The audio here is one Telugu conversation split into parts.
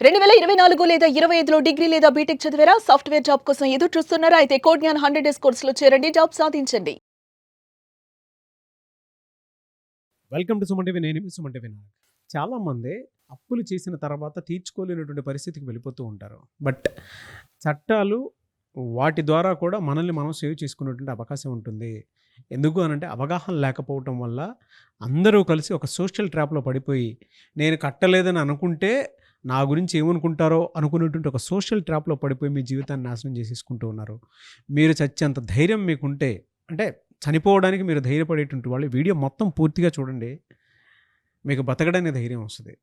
2024 లేదా 25లో డిగ్రీ లేదా బీటెక్ చదివారా? సాఫ్ట్‌వేర్ జాబ్ కోసం ఎదురు చూస్తున్నారా? అయితే కోడ్ జ్ఞాన్ 100 డేస్ కోర్సులో చేరండి. జాబ్ సాధించండి. Welcome to Suman TV. నేను మీ సుమన్ టీవీ నాయక్. చాలామంది అప్పులు చేసిన తర్వాత తీర్చుకోలేనటువంటి పరిస్థితికి వెళ్ళిపోతూ ఉంటారు. బట్ చట్టాలు వాటి ద్వారా కూడా మనల్ని మనం సేవ్ చేసుకునేటువంటి అవకాశం ఉంటుంది. ఎందుకు అనంటే అవగాహన లేకపోవటం వల్ల అందరూ కలిసి ఒక సోషల్ ట్రాప్‌లో పడిపోయి, నేను కట్టలేదని అనుకుంటే నా గురించి ఏమనుకుంటారో అనుకునేటువంటి ఒక సోషల్ ట్రాప్‌లో పడిపోయి మీ జీవితాన్ని నాశనం చేసేసుకుంటూ ఉన్నారు. మీరు చచ్చేంత ధైర్యం మీకుంటే, అంటే చనిపోవడానికి మీరు ధైర్యపడేటువంటి వాళ్ళు వీడియో మొత్తం పూర్తిగా చూడండి. మీకు బతకడానికి ధైర్యం వస్తది.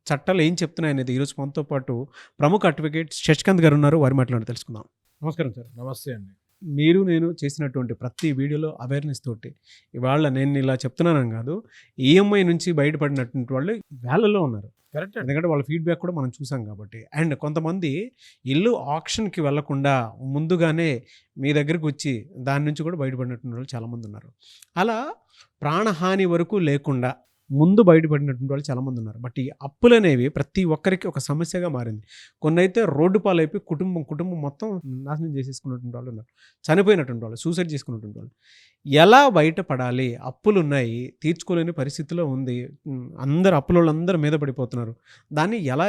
చట్టాలు ఏం చెప్తున్నాయనేది ఈరోజు మనతో పాటు ప్రముఖ అడ్వకేట్ శశికాంత్ గారు ఉన్నారు. వారి మాటలను తెలుసుకుందాం. నమస్కారం సార్. నమస్తే అండి. మీరు నేను చేసినటువంటి ప్రతి వీడియోలో అవేర్‌నెస్ తోటి ఇవాళ నేను ఇలా చెప్తున్నానని కాదు, ఈఎంఐ నుంచి బయటపడినటువంటి వాళ్ళు వేలల్లో ఉన్నారు. కరెక్ట్ అండి. ఎందుకంటే వాళ్ళ ఫీడ్‌బ్యాక్ కూడా మనం చూసాం కాబట్టి. అండ్ కొంతమంది ఇల్లు ఆక్షన్‌కి వెళ్ళకుండా ముందుగానే మీ దగ్గరికి వచ్చి దాని నుంచి కూడా బయటపడినటువంటి వాళ్ళు చాలామంది ఉన్నారు. అలా ప్రాణహాని వరకు లేకుండా ముందు బయటపడినటువంటి వాళ్ళు చాలామంది ఉన్నారు. బట్ ఈ అప్పులనేవి ప్రతి ఒక్కరికి ఒక సమస్యగా మారింది. కొన్నైతే రోడ్డు పాలైపోయి కుటుంబం మొత్తం నాశనం చేసేసుకున్నటువంటి వాళ్ళు ఉన్నారు. చనిపోయినటువంటి వాళ్ళు, సూసైడ్ చేసుకున్నటువంటి వాళ్ళు. ఎలా బయటపడాలి? అప్పులున్నాయి, తీర్చుకోలేని పరిస్థితిలో ఉంది. అందరు అప్పులోళ్ళందరూ మీద పడిపోతున్నారు. దాన్ని ఎలా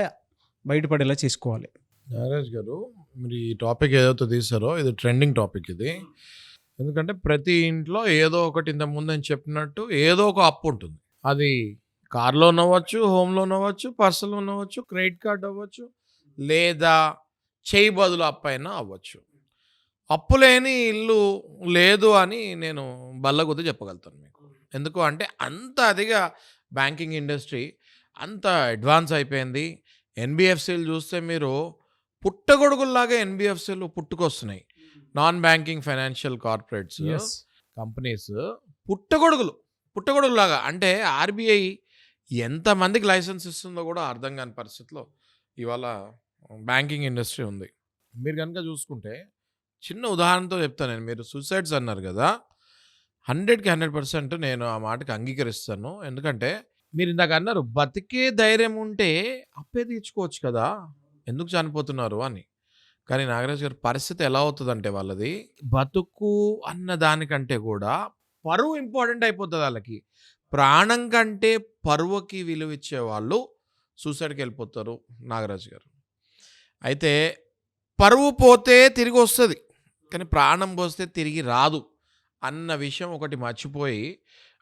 బయటపడేలా చేసుకోవాలి? నాగరాజ్ గారు, మీరు ఈ టాపిక్ ఏదైతే తీసారో ఇది ట్రెండింగ్ టాపిక్ ఇది. ఎందుకంటే ప్రతి ఇంట్లో ఏదో ఒకటి ఇంతకుముందు నేను చెప్పినట్టు ఏదో ఒక అప్పు ఉంటుంది. అది కార్ లోన్ అవ్వచ్చు, హోమ్ లోన్ అవ్వచ్చు, పర్సనల్ లోన్ అవ్వచ్చు, క్రెడిట్ కార్డ్ అవ్వచ్చు, లేదా చేయి బదులు అప్పు అయినా అవ్వచ్చు. అప్పు లేని ఇల్లు లేదు అని నేను బల్లగుద్ది చెప్పగలుగుతాను మీకు. ఎందుకు అంటే అంత అదిగా బ్యాంకింగ్ ఇండస్ట్రీ అంత అడ్వాన్స్ అయిపోయింది. ఎన్బిఎఫ్సిలు చూస్తే మీరు పుట్టగొడుగుల్లాగా ఎన్బిఎఫ్సిలు పుట్టుకొస్తున్నాయి. Non banking financial corporates companies పుట్టగొడుగులాగా. అంటే ఆర్బీఐ ఎంతమందికి లైసెన్స్ ఇస్తుందో కూడా అర్థం కాని పరిస్థితిలో ఇవాళ బ్యాంకింగ్ ఇండస్ట్రీ ఉంది. మీరు కనుక చూసుకుంటే చిన్న ఉదాహరణతో చెప్తాను నేను. మీరు సూసైడ్స్ అన్నారు కదా, 100కి 100% నేను ఆ మాటకి అంగీకరిస్తాను. ఎందుకంటే మీరు ఇందాక అన్నారు బతికే ధైర్యం ఉంటే అప్పే తీర్చుకోవచ్చు కదా, ఎందుకు చనిపోతున్నారు అని. కానీ నాగరాజ్ గారి పరిస్థితి ఎలా అవుతుందంటే వాళ్ళది బతుకు అన్న దానికంటే కూడా పరువు ఇంపార్టెంట్ అయిపోతుంది వాళ్ళకి. ప్రాణం కంటే పరువుకి విలువ ఇచ్చే వాళ్ళు సూసైడ్కి వెళ్ళిపోతారు నాగరాజ్ గారు. అయితే పరువు పోతే తిరిగి వస్తుంది, కానీ ప్రాణం పోస్తే తిరిగి రాదు అన్న విషయం ఒకటి మర్చిపోయి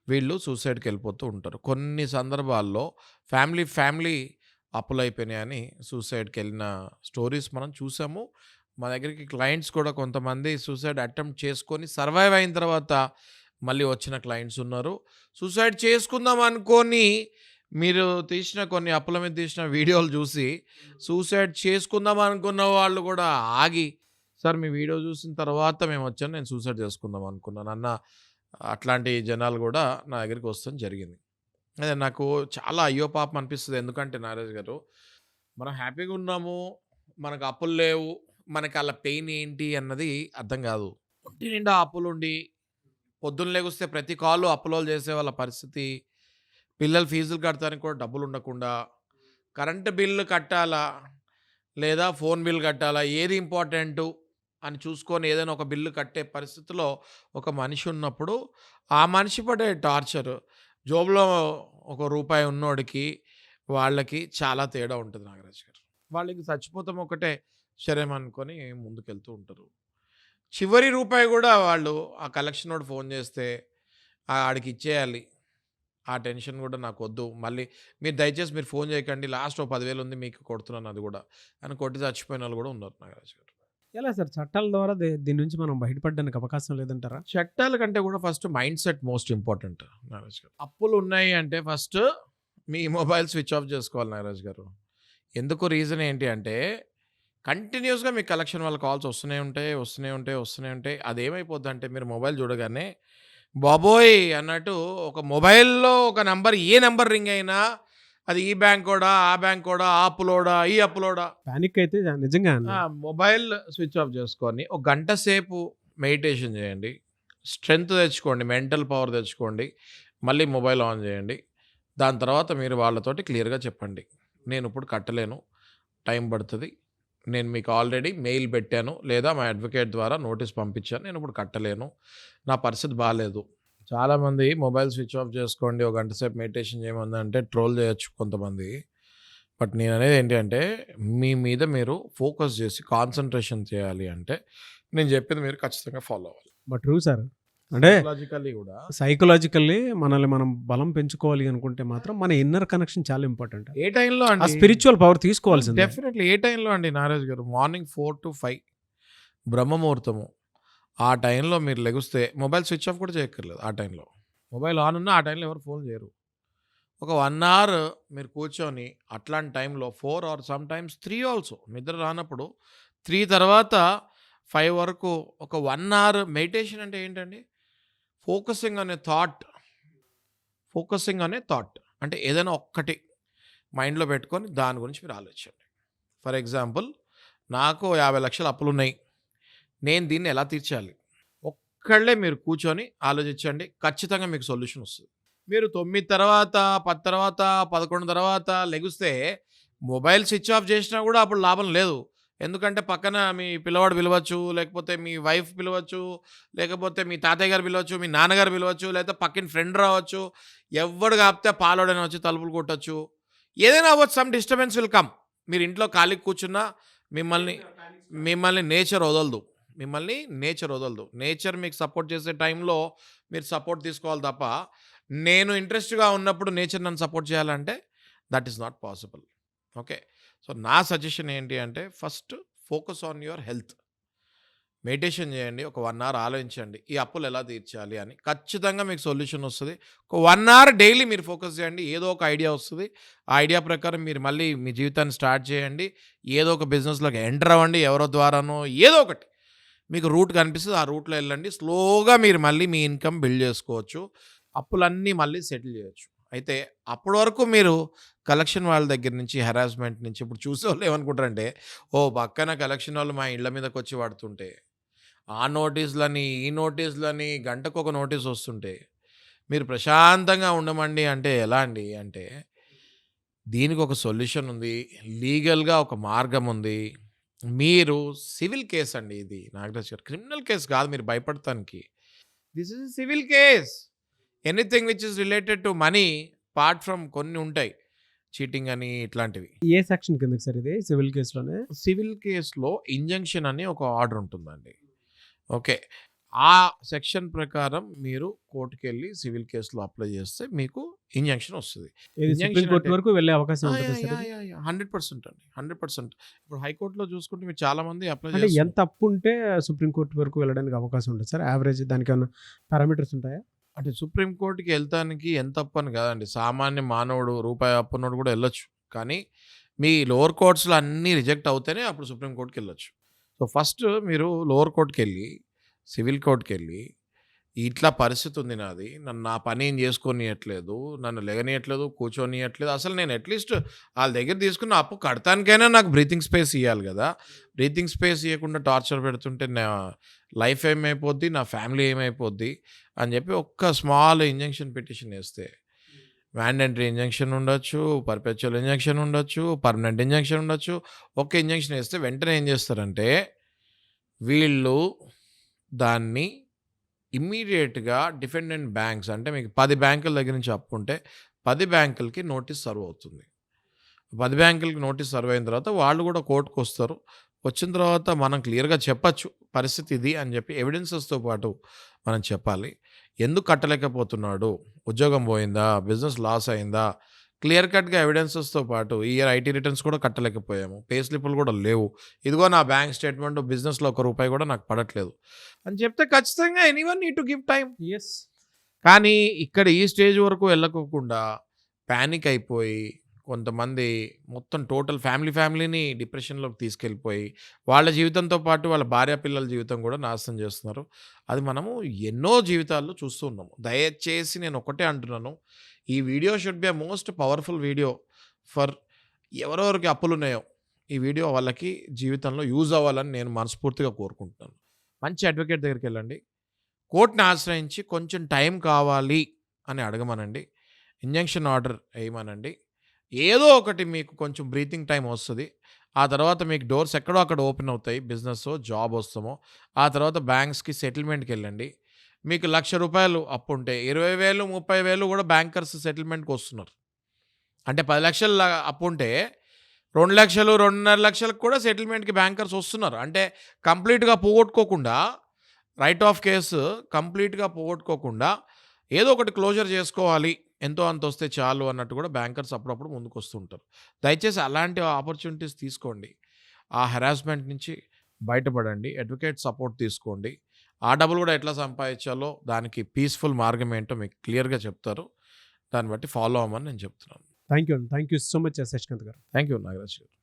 వీళ్ళు సూసైడ్కి వెళ్ళిపోతూ ఉంటారు. కొన్ని సందర్భాల్లో ఫ్యామిలీ అప్పులైపోయినాయని సూసైడ్కి వెళ్ళిన స్టోరీస్ మనం చూసాము. మా దగ్గరికి క్లయింట్స్ కూడా కొంతమంది సూసైడ్ అటెంప్ట్ చేసుకొని సర్వైవ్ అయిన తర్వాత మళ్ళీ వచ్చిన క్లయింట్స్ ఉన్నారు. సూసైడ్ చేసుకుందాం అనుకొని మీరు తీసిన కొన్ని అప్పుల మీద తీసిన వీడియోలు చూసి సూసైడ్ చేసుకుందాం అనుకున్న వాళ్ళు కూడా ఆగి, సార్ మీ వీడియో చూసిన తర్వాత మేము వచ్చాను, నేను సూసైడ్ చేసుకుందాం అనుకున్నాను అన్న అట్లాంటి జనాలు కూడా నా దగ్గరికి వస్తాం జరిగింది. అదే నాకు చాలా అయ్యో పాపం అనిపిస్తుంది. ఎందుకంటే నాగరాజ్ గారు, మనం హ్యాపీగా ఉన్నాము, మనకు అప్పులు లేవు, మనకి అలా పెయిన్ ఏంటి అన్నది అర్థం కాదు. ఒంటి నిండా అప్పులుండి పొద్దున్న లెగుస్తే ప్రతి కాలు అప్పులోలు చేసే వాళ్ళ పరిస్థితి, పిల్లల ఫీజులు కట్టడానికి కూడా డబ్బులు ఉండకుండా, కరెంటు బిల్లు కట్టాలా లేదా ఫోన్ బిల్ కట్టాలా, ఏది ఇంపార్టెంటు అని చూసుకొని ఏదైనా ఒక బిల్లు కట్టే పరిస్థితిలో ఒక మనిషి ఉన్నప్పుడు ఆ మనిషి పడే టార్చర్, జోబులో ఒక రూపాయి ఉన్నోడికి వాళ్ళకి చాలా తేడా ఉంటుంది నాగరాజ్ గారు. వాళ్ళకి చచ్చిపోతాం ఒకటే శరం అనుకొని ముందుకెళ్తూ ఉంటారు. చివరి రూపాయి కూడా వాళ్ళు ఆ కలెక్షన్ వాడు ఫోన్ చేస్తే ఆడికి ఇచ్చేయాలి, ఆ టెన్షన్ కూడా నాకు వద్దు, మళ్ళీ మీరు దయచేసి మీరు ఫోన్ చేయకండి, లాస్ట్ 10,000 ఉంది మీకు కొడుతున్నాను అది కూడా అని కొట్టి చచ్చిపోయిన వాళ్ళు కూడా ఉన్నారు నాగరాజ్ గారు. ఎలా సార్ చట్టాల ద్వారా దీని నుంచి మనం బయటపడడానికి అవకాశం లేదంటారా? చట్టాల కంటే కూడా first mind set most important Nagaraj గారు. అప్పులు ఉన్నాయి అంటే ఫస్ట్ మీ మొబైల్ స్విచ్ ఆఫ్ చేసుకోవాలి నాగరాజ్ గారు. ఎందుకు రీజన్ ఏంటి అంటే కంటిన్యూస్గా మీ కలెక్షన్ వాళ్ళ కాల్స్ వస్తూనే ఉంటాయి. అదేమైపోద్ది అంటే మీరు మొబైల్ చూడగానే బాబోయ్ అన్నట్టు ఒక మొబైల్లో ఒక నంబర్, ఏ నంబర్ రింగ్ అయినా అది ఈ బ్యాంకోడా, ఆ బ్యాంకోడా, ఆ అప్పులోడా, ఈ అప్పులోడా, పానిక్ అయితే నిజంగా మొబైల్ స్విచ్ ఆఫ్ చేసుకొని ఒక గంట సేపు మెడిటేషన్ చేయండి, స్ట్రెంగ్త్ తెచ్చుకోండి, మెంటల్ పవర్ తెచ్చుకోండి, మళ్ళీ మొబైల్ ఆన్ చేయండి. దాని తర్వాత మీరు వాళ్ళతోటి క్లియర్గా చెప్పండి, నేను ఇప్పుడు కట్టలేను, టైం పడుతుంది. నేను మీకు ఆల్రెడీ మెయిల్ పెట్టాను లేదా మా అడ్వకేట్ ద్వారా నోటీస్ పంపించాను. నేను ఇప్పుడు కట్టలేను. నా పరిస్థితి బాలేదు. చాలామంది మొబైల్ స్విచ్ ఆఫ్ చేసుకోండి, ఒక గంట సేపు మెడిటేషన్ చేయమందంటే ట్రోల్ చేయొచ్చు కొంతమంది. బట్ నేను అనేది ఏంటి అంటే మీ మీద మీరు ఫోకస్ చేసి కాన్సన్ట్రేషన్ చేయాలి అంటే నేను చెప్పింది మీరు ఖచ్చితంగా ఫాలో అవ్వాలి. But true sir. అంటే లాజికల్లీ కూడా సైకలాజికల్లీ మనల్ని మనం బలం పెంచుకోవాలి అనుకుంటే మాత్రం మన ఇన్నర్ కనెక్షన్ చాలా ఇంపార్టెంట్. ఏ టైంలో ఆ అండి స్పిరిచువల్ పవర్ తీసుకోవాల్సింది. డెఫినెట్లీ ఏ టైంలో అండి నారాజ్ గారు, మార్నింగ్ 4 to 5 బ్రహ్మముహూర్తము. ఆ టైంలో మీరు లెగుస్తే మొబైల్ స్విచ్ ఆఫ్ కూడా చేయక్కర్లేదు. ఆ టైంలో మొబైల్ ఆన్ ఉన్నా ఆ టైంలో ఎవరు ఫోన్ చేయరు. ఒక 1 అవర్ మీరు కూర్చొని అట్లాంటి టైంలో 4 ఆర్ సమ్ టైమ్స్ 3 ఆల్సో నిద్ర రానప్పుడు 3 తర్వాత 5 వరకు ఒక 1 అవర్ మెడిటేషన్ అంటే ఏంటండి, ఫోకసింగ్ అనే థాట్ అంటే ఏదైనా ఒక్కటి మైండ్లో పెట్టుకొని దాని గురించి మీరు ఆలోచించండి. ఫర్ ఎగ్జాంపుల్, నాకు 50 లక్షల అప్పులు ఉన్నాయి, నేను దీన్ని ఎలా తీర్చాలి, ఒక్కళ్ళే మీరు కూర్చొని ఆలోచించండి. ఖచ్చితంగా మీకు సొల్యూషన్ వస్తుంది. మీరు 9 తర్వాత 10 తర్వాత 11 తర్వాత లెగిస్తే మొబైల్ స్విచ్ ఆఫ్ చేసినా కూడా అప్పుడు లాభం లేదు. ఎందుకంటే పక్కన మీ పిల్లవాడు పిలవచ్చు, లేకపోతే మీ వైఫ్ పిలవచ్చు, లేకపోతే మీ తాతయ్య గారు పిలవచ్చు, మీ నాన్నగారు పిలవచ్చు, లేకపోతే పక్కన ఫ్రెండ్ రావచ్చు, ఎవడు కాపితే పాలోడని వచ్చి తలుపులు కొట్టచ్చు, ఏదైనా అవ్వచ్చు. Some disturbance will come. మీరు ఇంట్లో ఖాళీకి కూర్చున్నా మిమ్మల్ని నేచర్ వదలదు. నేచర్ మీకు సపోర్ట్ చేసే టైంలో మీరు సపోర్ట్ తీసుకోవాలి తప్ప, నేను ఇంట్రెస్ట్గా ఉన్నప్పుడు నేచర్ నన్ను సపోర్ట్ చేయాలంటే that is not possible. Okay, so నా సజెషన్ ఏంటి అంటే first focus on your health. Meditation చేయండి, ఒక 1 అవర్ ఆలోచించండి ఈ అప్పులు ఎలా తీర్చాలి అని. ఖచ్చితంగా మీకు సొల్యూషన్ వస్తుంది. ఒక 1 అవర్ డైలీ మీరు ఫోకస్ చేయండి, ఏదో ఒక ఐడియా వస్తుంది. ఆ ఐడియా ప్రకారం మీరు మళ్ళీ మీ జీవితాన్ని స్టార్ట్ చేయండి. ఏదో ఒక బిజినెస్లోకి ఎంటర్ అవ్వండి, ఎవరో ద్వారానో ఏదో ఒకటి మీకు రూట్ కనిపిస్తుంది, ఆ రూట్లో వెళ్ళండి. స్లోగా మీరు మళ్ళీ మీ ఇన్కమ్ బిల్డ్ చేసుకోవచ్చు, అప్పులన్నీ మళ్ళీ సెటిల్ చేయొచ్చు. అయితే అప్పటి వరకు మీరు కలెక్షన్ వాళ్ళ దగ్గర నుంచి, హెరాస్మెంట్ నుంచి, ఇప్పుడు చూసేవాళ్ళు ఏమనుకుంటారంటే, ఓ పక్కన కలెక్షన్ వాళ్ళు మా ఇళ్ళ మీదకి వచ్చి పడుతుంటే, ఆ నోటీసులని ఈ నోటీసులని గంటకొక నోటీస్ వస్తుంటే మీరు ప్రశాంతంగా ఉండమండి అంటే ఎలా అండి అంటే, దీనికి ఒక సొల్యూషన్ ఉంది, లీగల్గా ఒక మార్గం ఉంది. మీరు సివిల్ కేస్ అండి ఇది, నాగరాజ్ గారు, క్రిమినల్ కేస్ కాదు మీరు భయపడటానికి. This is civil case. Anything which is related to money, part from కొన్ని ఉంటాయి, చీటింగ్ అని ఇట్లాంటివి. ఏ సెక్షన్ కిందకి సార్ ఇది సివిల్ కేసులోనే? సివిల్ కేసులో ఇంజంక్షన్ అని ఒక ఆర్డర్ ఉంటుందండి. ఓకే, ఆ సెక్షన్ ప్రకారం మీరు కోర్టుకి వెళ్ళి సివిల్ కేసులో అప్లై చేస్తే మీకు ఇంజంక్షన్ వస్తుంది. సుప్రీం కోర్టు వరకు వెళ్ళే అవకాశం ఉంటుంది సార్ ఇది? 100% అండి, 100%. ఇప్పుడు హైకోర్టులో చూసుకుంటే మీరు చాలా మంది అప్లై అంటే ఎంత అప్పు ఉంటే సుప్రీం కోర్టు వరకు వెళ్ళడానికి అవకాశం ఉంటుంది సార్? యావరేజ్ దానికి ఏమైనా పారామీటర్స్ ఉంటాయా? అంటే సుప్రీం కోర్టుకి వెళ్తానికి ఎంత అప్పు అని కాదండి, సామాన్య మానవుడు రూపాయి అప్పున్నోడు కూడా వెళ్ళొచ్చు. కానీ మీ లోవర్ కోర్ట్స్లో అన్నీ రిజెక్ట్ అవుతేనే అప్పుడు సుప్రీం కోర్టుకి వెళ్ళొచ్చు. సో ఫస్ట్ మీరు లోవర్ కోర్టుకి వెళ్ళి, సివిల్ కోర్టుకి వెళ్ళి, ఇట్లా పరిస్థితి ఉంది నాది, నన్ను నా పని ఏం చేసుకోనియట్లేదు, నన్ను లెగనియట్లేదు, కూర్చొనియట్లేదు, అసలు నేను అట్లీస్ట్ వాళ్ళ దగ్గర తీసుకున్న అప్పు కడతానికైనా నాకు బ్రీతింగ్ స్పేస్ ఇవ్వాలి కదా, బ్రీతింగ్ స్పేస్ ఇవ్వకుండా టార్చర్ పెడుతుంటే నా లైఫ్ ఏమైపోద్ది, నా ఫ్యామిలీ ఏమైపోద్ది అని చెప్పి ఒక్క స్మాల్ ఇంజంక్షన్ పిటిషన్ వేస్తే, మ్యాండేటరీ ఇంజంక్షన్ ఉండొచ్చు, పర్పెచువల్ ఇంజంక్షన్ ఉండొచ్చు, పర్మనెంట్ ఇంజంక్షన్ ఉండొచ్చు. ఒక్క ఇంజంక్షన్ వేస్తే వెంటనే ఏం చేస్తారంటే వీళ్ళు దాన్ని ఇమ్మీడియట్గా డిఫెండెంట్ బ్యాంక్స్, అంటే మీకు 10 బ్యాంకుల దగ్గర నుంచి అప్పు ఉంటే 10 బ్యాంకులకి నోటీస్ సర్వ్ అవుతుంది. 10 బ్యాంకులకి నోటీస్ సర్వ్ అయిన తర్వాత వాళ్ళు కూడా కోర్టుకు వస్తారు. వచ్చిన తర్వాత మనం క్లియర్గా చెప్పచ్చు పరిస్థితి ఇది అని చెప్పి, ఎవిడెన్సెస్తో పాటు మనం చెప్పాలి. ఎందుకు కట్టలేకపోతున్నాడు, ఉద్యోగం పోయిందా, బిజినెస్ లాస్ అయిందా, క్లియర్ కట్గా ఎవిడెన్సెస్తో పాటు ఈ ఇయర్ ఐటీ రిటర్న్స్ కూడా కట్టలేకపోయాము, పే స్లిప్లు కూడా లేవు, ఇదిగో నా బ్యాంక్ స్టేట్మెంట్, బిజినెస్లో ₹1 కూడా నాకు పడట్లేదు అని చెప్తే ఖచ్చితంగా anyone need to give time. Yes. కానీ ఇక్కడ ఈ స్టేజ్ వరకు వెళ్ళకోకుండా ప్యానిక్ అయిపోయి కొంతమంది మొత్తం టోటల్ ఫ్యామిలీని డిప్రెషన్లోకి తీసుకెళ్ళిపోయి వాళ్ళ జీవితంతో పాటు వాళ్ళ భార్య పిల్లల జీవితం కూడా నాశనం చేస్తున్నారు. అది మనము ఎన్నో జీవితాల్లో చూస్తూ ఉన్నాము. దయచేసి నేను ఒకటే అంటున్నాను, ఈ video should be a most powerful video for ఎవరెవరికి అప్పులు ఉన్నాయో, ఈ వీడియో వాళ్ళకి జీవితంలో యూజ్ అవ్వాలని నేను మనస్ఫూర్తిగా కోరుకుంటున్నాను. మంచి అడ్వకేట్ దగ్గరికి వెళ్ళండి, కోర్టుని ఆశ్రయించి కొంచెం టైం కావాలి అని అడగమనండి, ఇంజంక్షన్ ఆర్డర్ వేయమనండి, ఏదో ఒకటి మీకు కొంచెం బ్రీతింగ్ టైం వస్తుంది. ఆ తర్వాత మీకు డోర్స్ ఎక్కడో అక్కడ ఓపెన్ అవుతాయి. బిజినెస్ జాబ్ వస్తామో ఆ తర్వాత బ్యాంక్స్కి సెటిల్మెంట్కి వెళ్ళండి. మీకు ₹1,00,000 అప్పు ఉంటే 20,000 30,000 కూడా బ్యాంకర్స్ సెటిల్మెంట్కి వస్తున్నారు. అంటే 10,00,000 అప్పు ఉంటే 2,00,000 2.5 లక్షలకు కూడా సెటిల్మెంట్కి బ్యాంకర్స్ వస్తున్నారు. అంటే కంప్లీట్గా పోగొట్టుకోకుండా రైట్ ఆఫ్ కేసు కంప్లీట్గా పోగొట్టుకోకుండా ఏదో ఒకటి క్లోజర్ చేసుకోవాలి, ఎంతో అంత వస్తే చాలు అన్నట్టు కూడా బ్యాంకర్స్ అప్పుడప్పుడు ముందుకు వస్తుంటారు. దయచేసి అలాంటి ఆపర్చునిటీస్ తీసుకోండి. ఆ హెరాస్మెంట్ నుంచి బయటపడండి. అడ్వకేట్ సపోర్ట్ తీసుకోండి. ఆ డబ్బులు కూడా ఎట్లా సంపాదించాలో దానికి పీస్ఫుల్ మార్గం ఏంటో మీకు క్లియర్గా చెప్తారు. దాన్ని బట్టి ఫాలో అవ్వమని నేను చెప్తున్నాను. Thank you so much Shashikant garu. Thank you Nagaraj గారు.